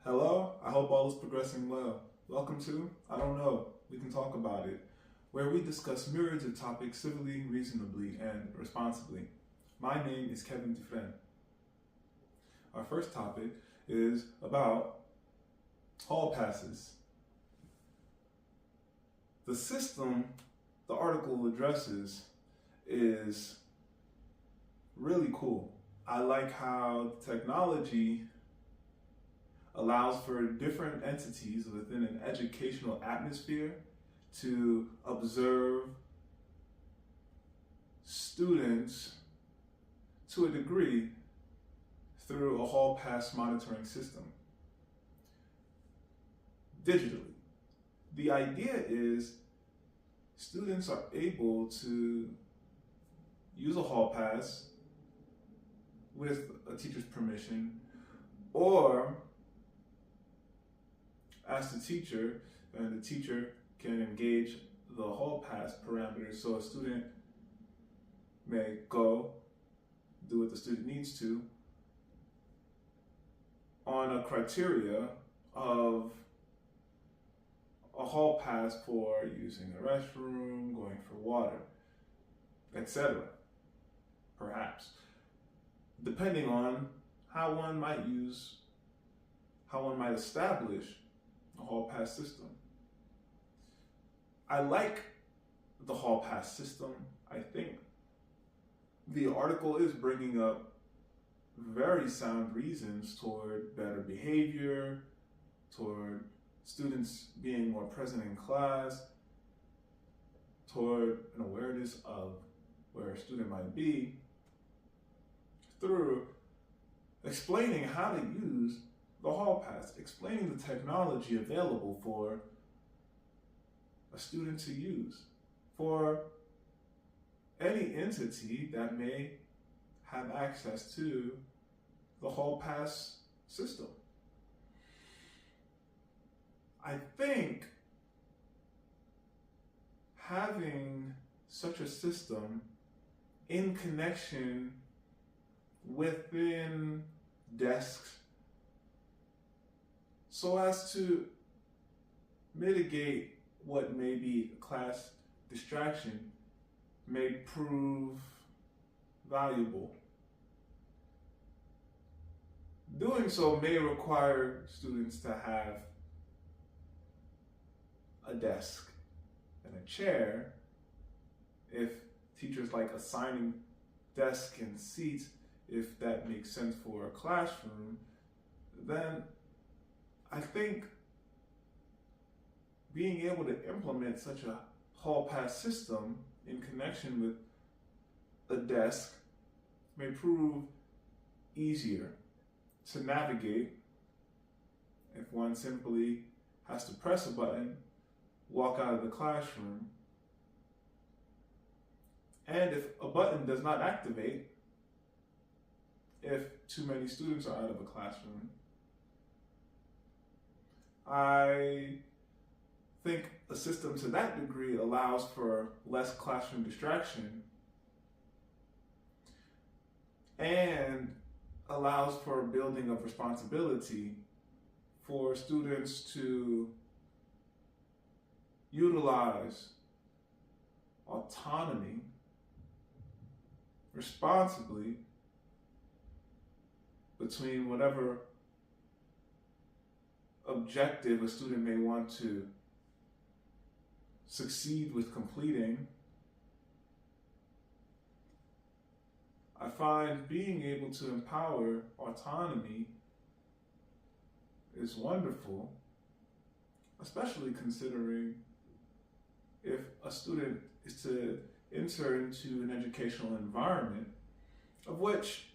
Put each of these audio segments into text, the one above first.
Hello, I hope all is progressing well. Welcome to I Don't Know, We Can Talk About It, where we discuss myriads of topics civilly, reasonably, and responsibly. My name is Kevin Dufresne. Our first topic is about hall passes. The system the article addresses is really cool. I like how technology allows for different entities within an educational atmosphere to observe students to a degree through a hall pass monitoring system digitally. The idea is students are able to use a hall pass with a teacher's permission, or ask the teacher, and the teacher can engage the hall pass parameters. So a student may go do what the student needs to on a criteria of a hall pass for using a restroom, going for water, etc. Perhaps, depending on how one might establish a hall pass system. I like the hall pass system. I think the article is bringing up very sound reasons toward better behavior, toward students being more present in class, toward an awareness of where a student might be, through explaining how to use the hall pass, explaining the technology available for a student to use, for any entity that may have access to the hall pass system. I think having such a system in connection within desks so as to mitigate what may be a class distraction may prove valuable. Doing so may require students to have a desk and a chair. If teachers like assigning desk and seats, if that makes sense for a classroom, then I think being able to implement such a hall pass system in connection with a desk may prove easier to navigate if one simply has to press a button, walk out of the classroom, and if a button does not activate, if too many students are out of a classroom, I think a system to that degree allows for less classroom distraction and allows for a building of responsibility for students to utilize autonomy responsibly between whatever objective a student may want to succeed with completing. I find being able to empower autonomy is wonderful, especially considering if a student is to enter into an educational environment of which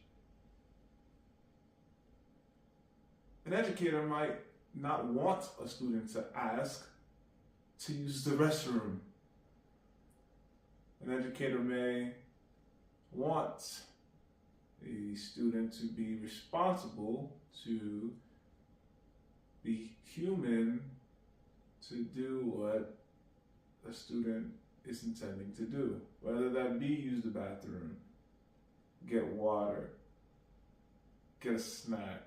an educator might not want a student to ask to use the restroom. An educator may want a student to be responsible, to be human, to do what a student is intending to do, whether that be use the bathroom, get water, get a snack.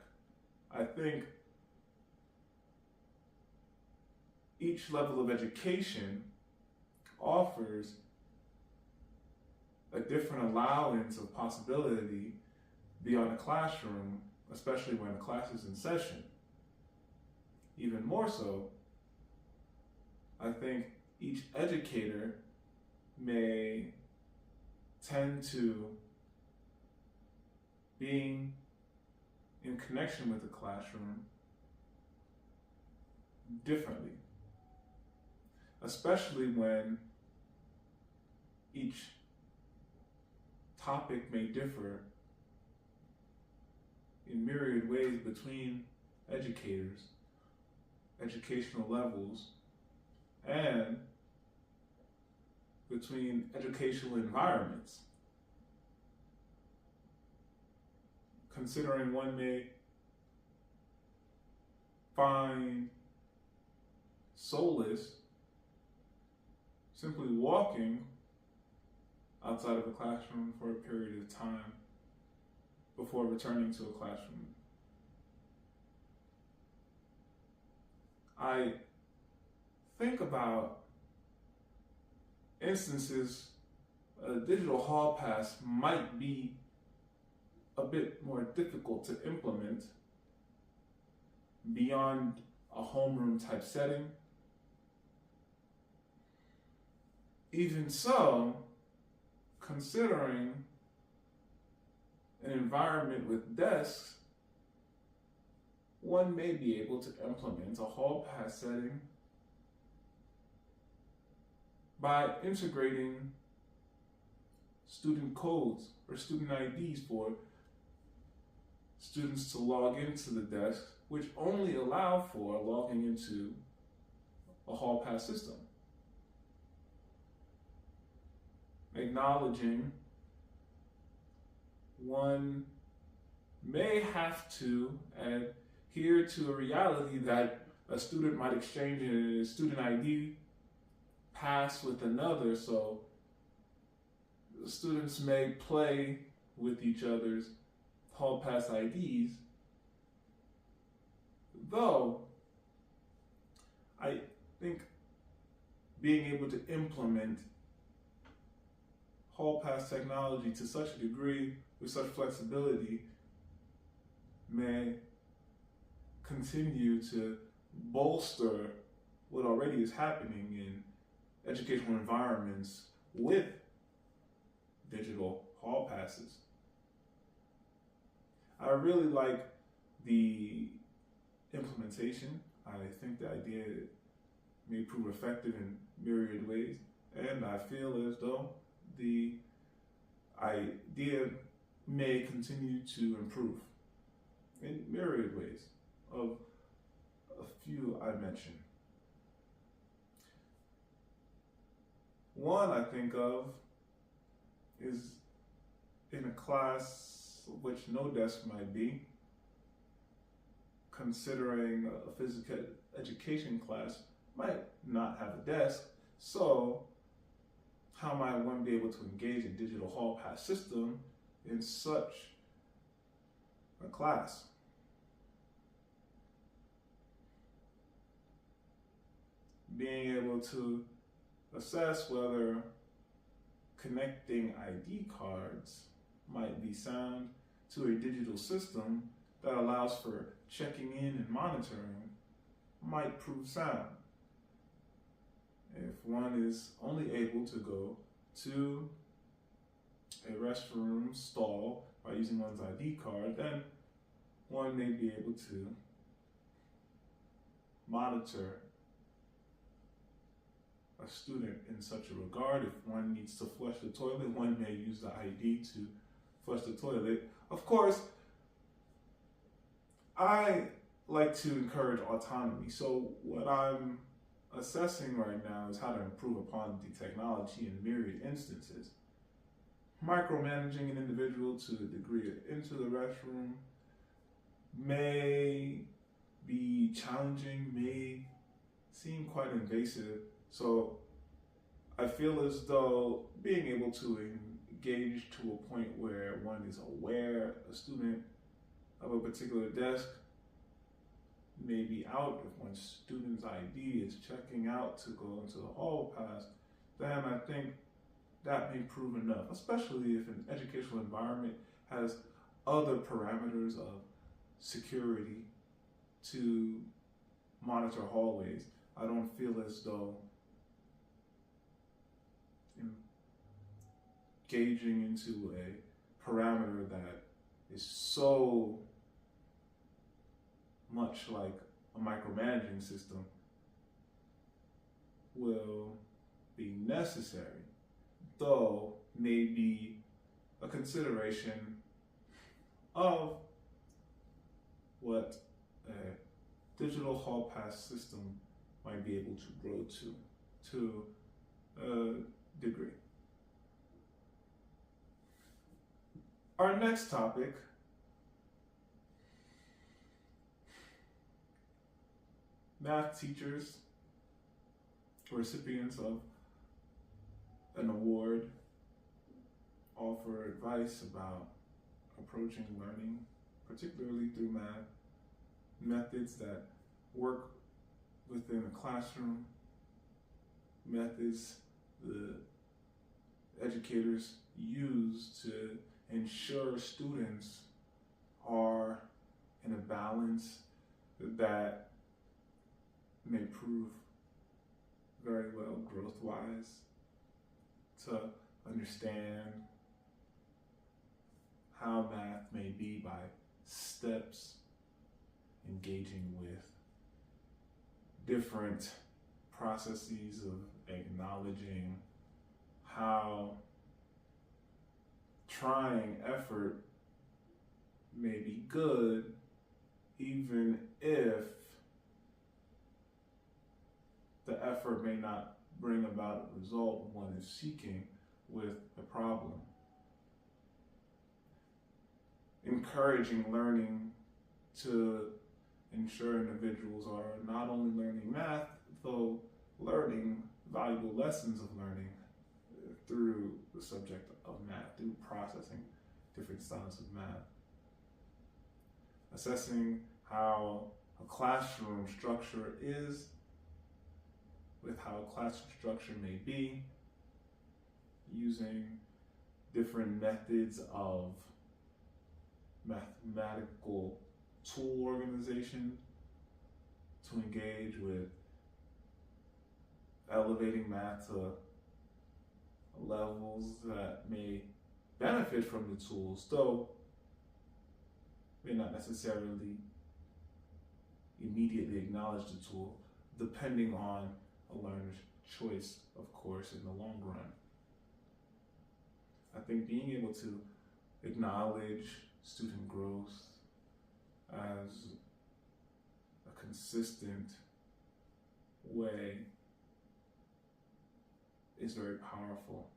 I think each level of education offers a different allowance of possibility beyond the classroom, especially when the class is in session. Even more so, I think each educator may tend to being in connection with the classroom differently, especially when each topic may differ in myriad ways between educators, educational levels, and between educational environments. Considering one may find solace simply walking outside of a classroom for a period of time before returning to a classroom. I think about instances a digital hall pass might be a bit more difficult to implement beyond a homeroom type setting. Even so, considering an environment with desks, one may be able to implement a hall pass setting by integrating student codes or student IDs for students to log into the desk, which only allow for logging into a hall pass system. Acknowledging one may have to adhere to a reality that a student might exchange a student ID pass with another, so the students may play with each other's hall pass IDs, though I think being able to implement hall pass technology to such a degree with such flexibility may continue to bolster what already is happening in educational environments with digital hall passes. I really like the implementation. I think the idea may prove effective in myriad ways, and I feel as though the idea may continue to improve in myriad ways, of a few I mentioned. One I think of is in a class which no desk might be, considering a physical education class might not have a desk, so how might one be able to engage a digital hall pass system in such a class? Being able to assess whether connecting ID cards might be sound to a digital system that allows for checking in and monitoring might prove sound. If one is only able to go to a restroom stall by using one's ID card, then one may be able to monitor a student in such a regard. If one needs to flush the toilet, one may use the ID to flush the toilet. Of course, I like to encourage autonomy. So what I'm assessing right now is how to improve upon the technology in myriad instances. Micromanaging an individual to a degree into the restroom may be challenging, may seem quite invasive. So I feel as though being able to engage to a point where one is aware, a student, of a particular desk may be out, if one student's ID is checking out to go into the hall pass, then I think that may prove enough, especially if an educational environment has other parameters of security to monitor hallways. I don't feel as though engaging into a parameter that is so much like a micromanaging system will be necessary, though may be a consideration of what a digital hall pass system might be able to grow to a degree. Our next topic math teachers, recipients of an award, offer advice about approaching learning, particularly through math, methods that work within a classroom, methods the educators use to ensure students are in a balance that may prove very well growth-wise, to understand how math may be by steps, engaging with different processes of acknowledging how trying effort may be good even if the effort may not bring about a result one is seeking with the problem. Encouraging learning to ensure individuals are not only learning math, though learning valuable lessons of learning through the subject of math, through processing different styles of math. Assessing how a classroom structure is with how a classroom structure may be, using different methods of mathematical tool organization to engage with elevating math to levels that may benefit from the tools, though may not necessarily immediately acknowledge the tool, depending on a learner's choice, of course, in the long run. I think being able to acknowledge student growth as a consistent way is very powerful.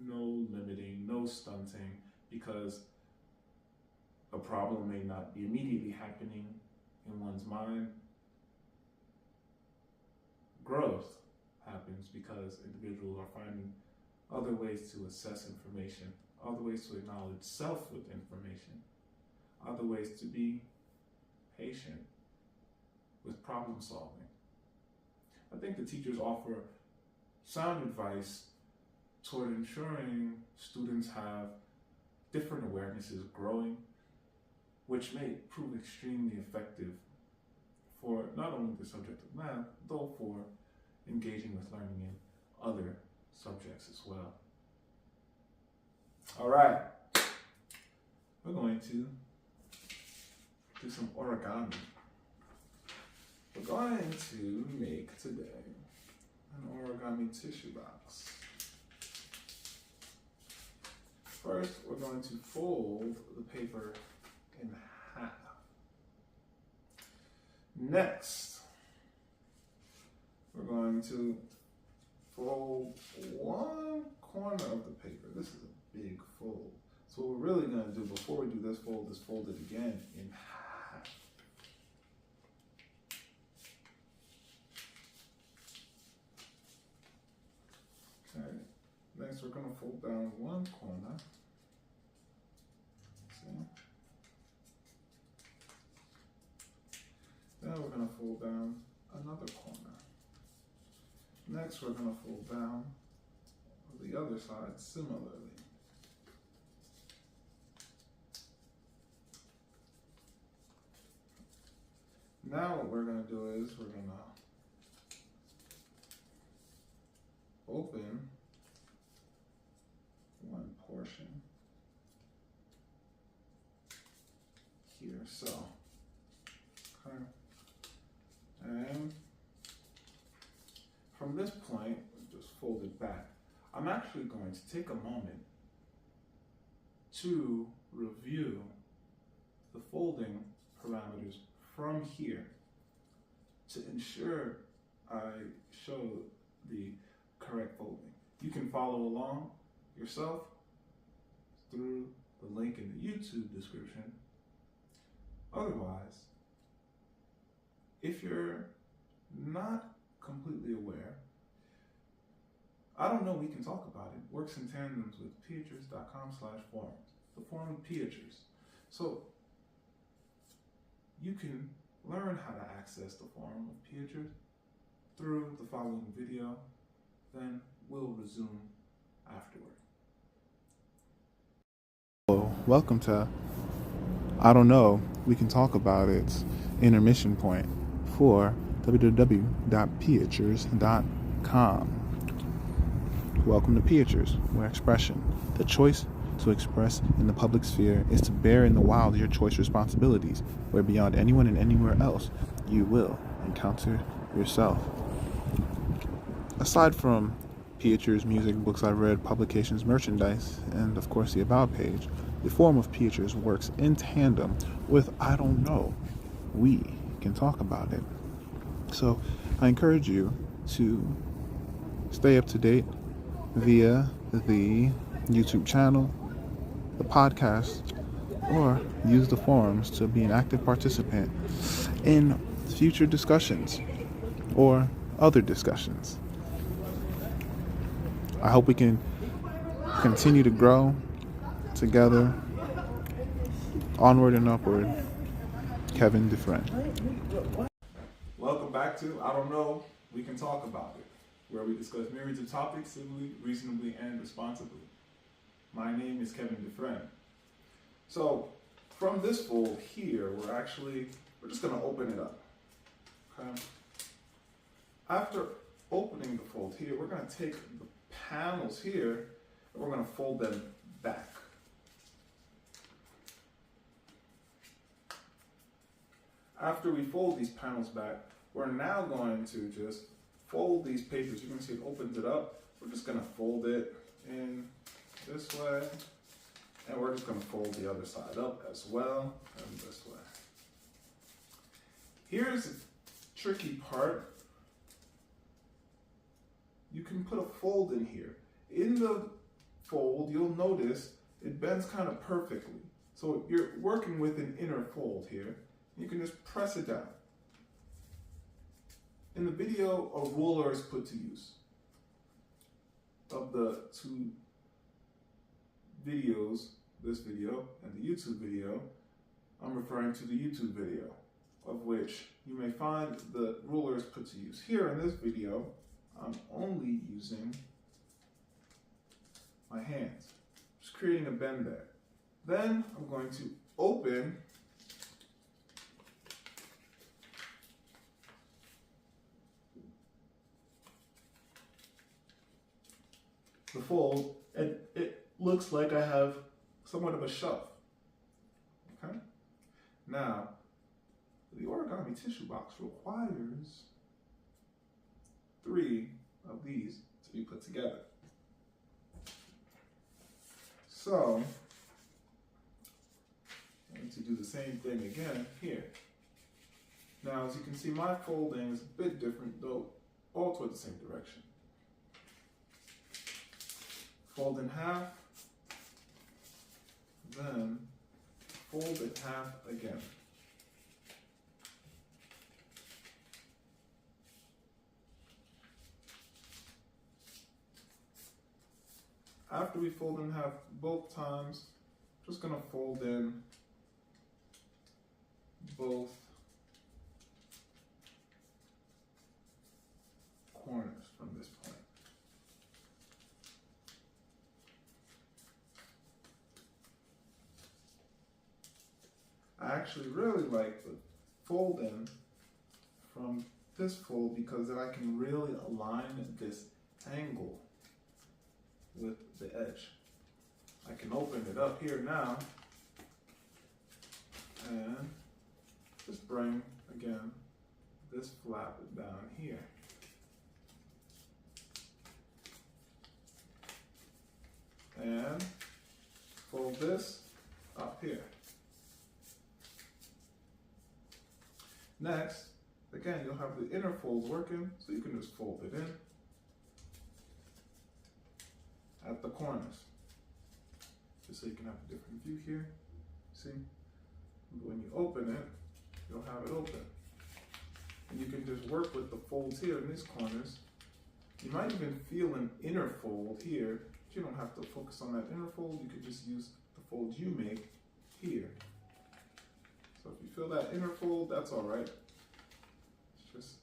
No limiting, no stunting, because a problem may not be immediately happening in one's mind. Growth happens because individuals are finding other ways to assess information, other ways to acknowledge self with information, other ways to be patient with problem solving. I think the teachers offer sound advice toward ensuring students have different awarenesses growing, which may prove extremely effective for not only the subject of math, though for engaging with learning in other subjects as well. All right, we're going to do some origami. We're going to make today an origami tissue box. First, we're going to fold the paper in half. Next, we're going to fold one corner of the paper. This is a big fold. So what we're really going to do before we do this fold is fold it again in half. Okay. Next, we're going to fold down one corner. See? Next, we're going to fold down the other side similarly. Now what we're going to do is we're going to open one portion here, so, okay. And from this point, just fold it back. I'm actually going to take a moment to review the folding parameters from here to ensure I show the correct folding. You can follow along yourself through the link in the YouTube description. Otherwise, if you're not completely aware, I don't know, we can talk about it. Works in tandems with piatures.com/forums, the forum of Piatures. So you can learn how to access the forum of Piatures through the following video, then we'll resume afterward. Hello, welcome to I Don't Know, We Can Talk About It's intermission point for www.piatures.com. Welcome to Piatures, where expression, the choice to express in the public sphere, is to bear in the wild your choice responsibilities, where beyond anyone and anywhere else, you will encounter yourself. Aside from Piatures, music, books I've read, publications, merchandise, and of course the About page, the forum of Piatures works in tandem with I Don't Know, We Can Talk About It. So I encourage you to stay up to date via the YouTube channel, the podcast, or use the forums to be an active participant in future discussions or other discussions. I hope we can continue to grow together. Onward and Upward, Kevin Dufresne. Welcome back to I Don't Know, We Can Talk About It, where we discuss myriads of topics civilly, reasonably, and responsibly. My name is Kevin Dufresne. So, from this fold here, we're just going to open it up. Okay? After opening the fold here, we're going to take the panels here and we're going to fold them back. After we fold these panels back, we're now going to just fold these pages. You can see it opens it up. We're just going to fold it in this way, and we're just going to fold the other side up as well, and this way. Here's the tricky part. You can put a fold in here. In the fold, you'll notice it bends kind of perfectly. So you're working with an inner fold here. You can just press it down. In the video, a ruler is put to use. Of the two videos, this video and the YouTube video, I'm referring to the YouTube video, of which you may find the ruler is put to use. Here in this video, I'm only using my hands, just creating a bend there. Then I'm going to open the fold, and it looks like I have somewhat of a shelf. Okay? Now, the origami tissue box requires 3 of these to be put together. So, I need to do the same thing again here. Now, as you can see, my folding is a bit different, though all toward the same direction. Fold in half, then fold in half again. After we fold in half both times, just going to fold in both corners from this point. actually really like the fold-in from this fold because then I can really align this angle with the edge. I can open it up here now and just bring, again, this flap down here. And fold this up here. Next, again, you'll have the inner folds working, so you can just fold it in at the corners. Just so you can have a different view here. See? When you open it, you'll have it open. And you can just work with the folds here in these corners. You might even feel an inner fold here. But you don't have to focus on that inner fold. You can just use the folds you make here. So if you feel that inner fold, that's all right. It's just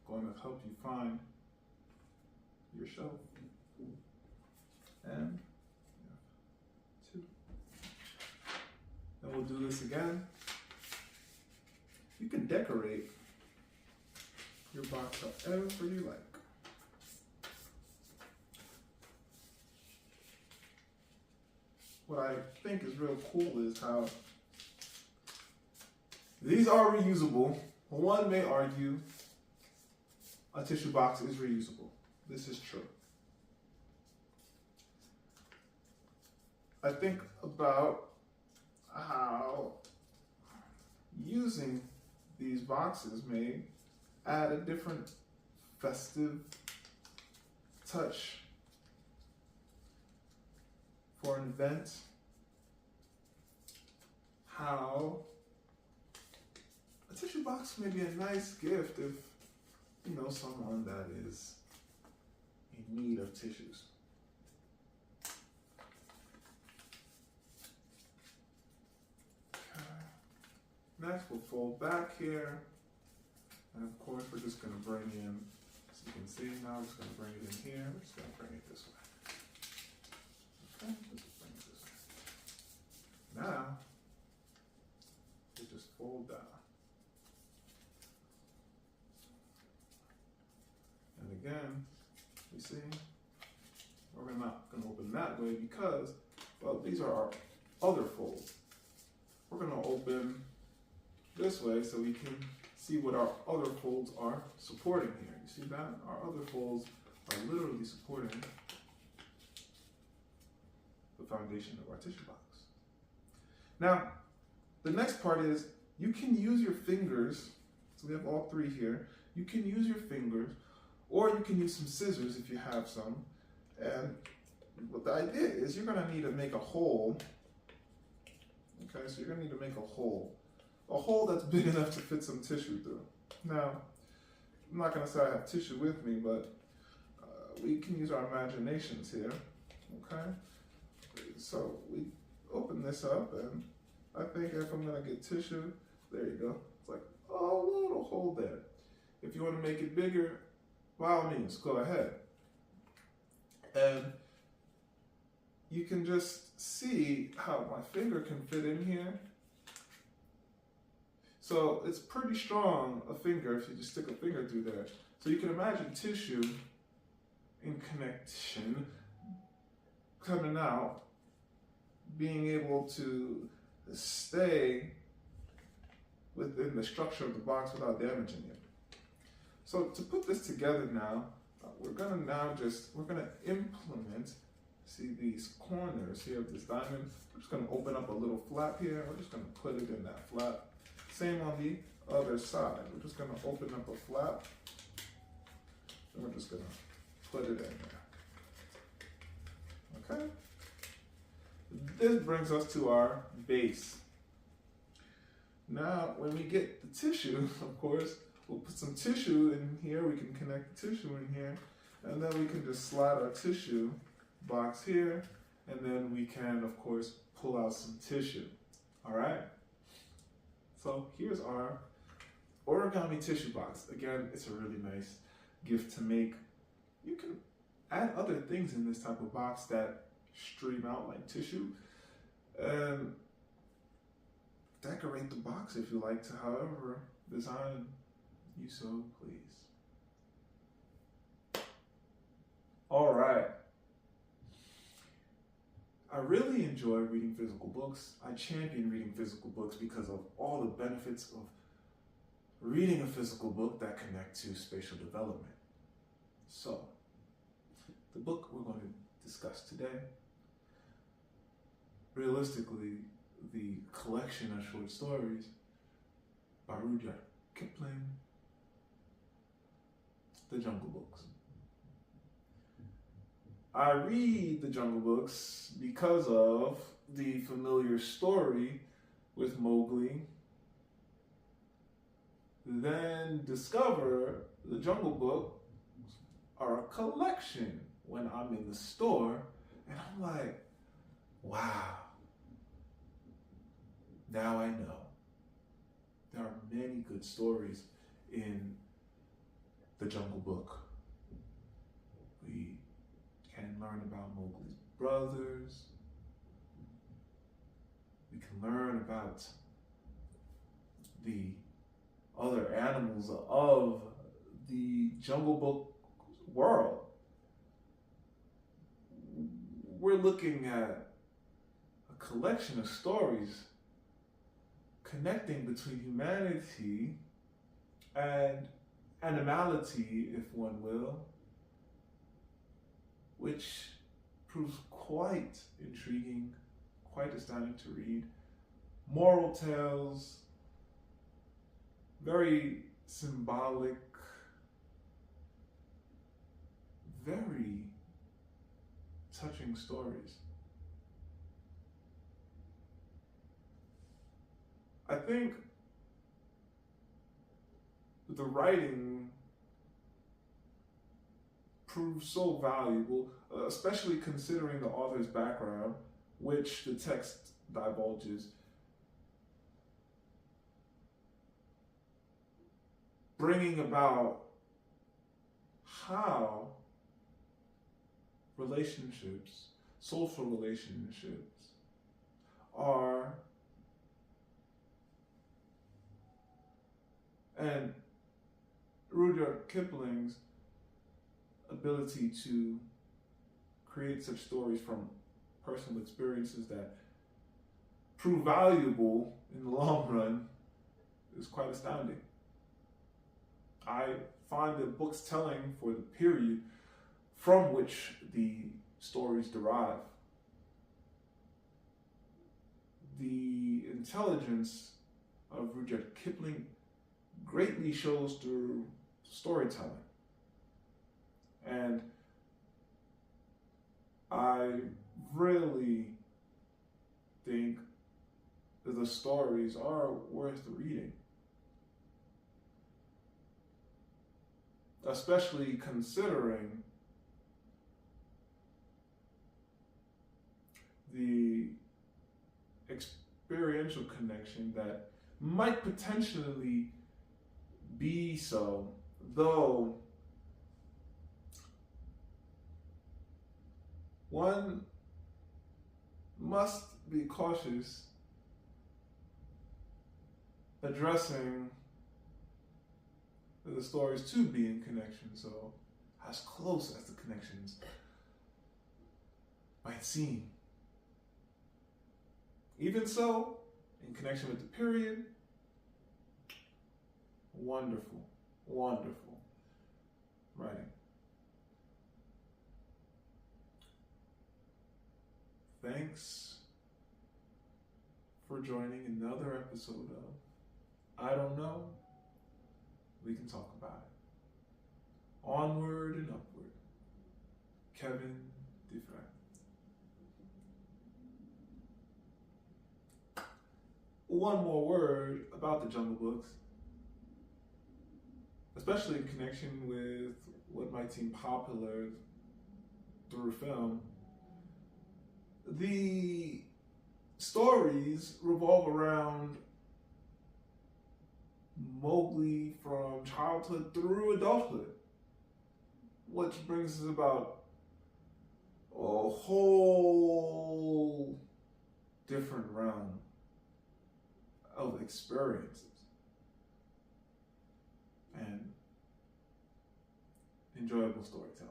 going to help you find your shelf. And two. And we'll do this again. You can decorate your box however you like. What I think is real cool is how these are reusable. One may argue a tissue box is reusable. This is true. I think about how using these boxes may add a different festive touch for an event. How a tissue box may be a nice gift if you know someone that is in need of tissues. Next, we'll fold back here, and of course, we're just going to bring in, as you can see now, we're just going to bring it in here, we're just going to bring it this way. Okay, let's just bring it this way. Now, we just fold down. And again, you see, we're not going to open that way because, well, these are our other folds. We're going to open this way so we can see what our other folds are supporting here. You see that? Our other folds are literally supporting the foundation of our tissue box. Now, the next part is you can use your fingers. So we have all three here. You can use your fingers, or you can use some scissors if you have some. And what the idea is you're going to need to make a hole. Okay, so you're going to need to make a hole. A hole that's big enough to fit some tissue through. Now, I'm not going to say I have tissue with me, but we can use our imaginations here, okay? So we open this up, and I think if I'm going to get tissue, there you go. It's like a little hole there. If you want to make it bigger, by all means, go ahead. And you can just see how my finger can fit in here. So it's pretty strong, a finger, if you just stick a finger through there. So you can imagine tissue in connection coming out, being able to stay within the structure of the box without damaging it. So to put this together now, we're gonna implement, see these corners here of this diamond. We're just gonna open up a little flap here. We're just gonna put it in that flap. Same on the other side. We're just gonna open up a flap, and we're just gonna put it in there. Okay? This brings us to our base. Now, when we get the tissue, of course, we'll put some tissue in here. We can connect the tissue in here, and then we can just slide our tissue box here, and then we can, of course, pull out some tissue. All right? So here's our origami tissue box. Again, it's a really nice gift to make. You can add other things in this type of box that stream out like tissue. And decorate the box if you like to, however design you so please. All right. I really enjoy reading physical books. I champion reading physical books because of all the benefits of reading a physical book that connect to spatial development. So, the book we're going to discuss today, realistically, the collection of short stories by Rudyard Kipling, The Jungle Books. I read the Jungle Books because of the familiar story with Mowgli, then discover the Jungle Books are a collection when I'm in the store, and I'm like, wow, now I know. There are many good stories in the Jungle Book. We can learn about Mowgli's brothers. We can learn about the other animals of the Jungle Book world. We're looking at a collection of stories connecting between humanity and animality, if one will, which proves quite intriguing, quite astounding to read. Moral tales, very symbolic, very touching stories. I think the writing proves so valuable, especially considering the author's background, which the text divulges. Bringing about how relationships, social relationships, are, and Rudyard Kipling's ability to create such stories from personal experiences that prove valuable in the long run is quite astounding. I find the book's telling for the period from which the stories derive. The intelligence of Rudyard Kipling greatly shows through storytelling. And I really think that the stories are worth reading. Especially considering the experiential connection that might potentially be so, though one must be cautious addressing the stories to be in connection, so as close as the connections might seem. Even so, in connection with the period, wonderful, wonderful writing. Thanks for joining another episode of I Don't Know, We Can Talk About It. Onward and Upward. Kevin Dufresne. One more word about the Jungle Books, especially in connection with what might seem popular through film. The stories revolve around Mowgli from childhood through adulthood, which brings us about a whole different realm of experiences and enjoyable storytelling.